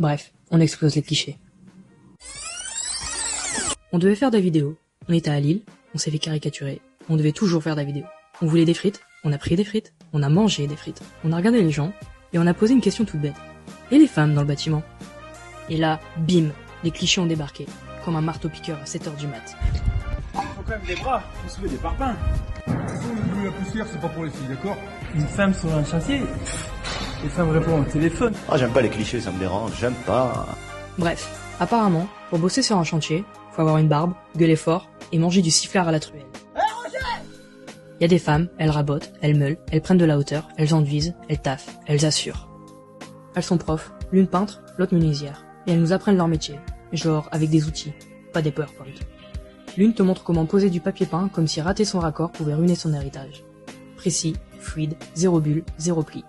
Bref, on explose les clichés. On devait faire des vidéos. On était à Lille, on s'est fait caricaturer. On devait toujours faire des vidéos. On voulait des frites, on a pris des frites, on a mangé des frites. On a regardé les gens, et on a posé une question toute bête. Et les femmes dans le bâtiment? Et là, bim, les clichés ont débarqué, comme un marteau-piqueur à 7h du mat. Faut quand même des bras pour soulever des parpaings. De toute façon, le bruit, la poussière, c'est pas pour les filles, d'accord? Une femme sur un chantier. Les femmes répondent au téléphone. Ah, j'aime pas les clichés, ça me dérange, j'aime pas. Bref, apparemment, pour bosser sur un chantier, faut avoir une barbe, gueuler fort et manger du sifflard à la truelle. Y a des femmes, elles rabotent, elles meulent, elles prennent de la hauteur, elles enduisent, elles taffent, elles assurent. Elles sont profs, l'une peintre, l'autre menuisière, et elles nous apprennent leur métier, genre avec des outils, pas des PowerPoint. L'une te montre comment poser du papier peint comme si rater son raccord pouvait ruiner son héritage. Précis, fluide, zéro bulle, zéro pli.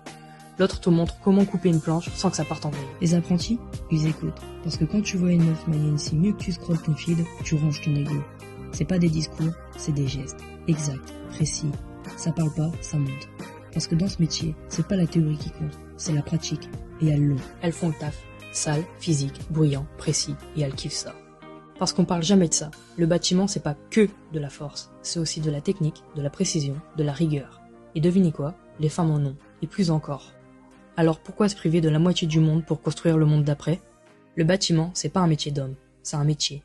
L'autre te montre comment couper une planche sans que ça parte en vrille. Les apprentis, ils écoutent. Parce que quand tu vois une meuf manier une scie mieux que tu scrolles ton feed, tu ranges ton ego. C'est pas des discours, c'est des gestes. Exact, précis. Ça parle pas, ça monte. Parce que dans ce métier, c'est pas la théorie qui compte, c'est la pratique. Et elles l'ont. Elles font le taf. Sale, physique, bruyant, précis, et elles kiffent ça. Parce qu'on parle jamais de ça. Le bâtiment, c'est pas que de la force. C'est aussi de la technique, de la précision, de la rigueur. Et devinez quoi? Les femmes en ont. Et plus encore. Alors pourquoi se priver de la moitié du monde pour construire le monde d'après? Le bâtiment, c'est pas un métier d'homme. C'est un métier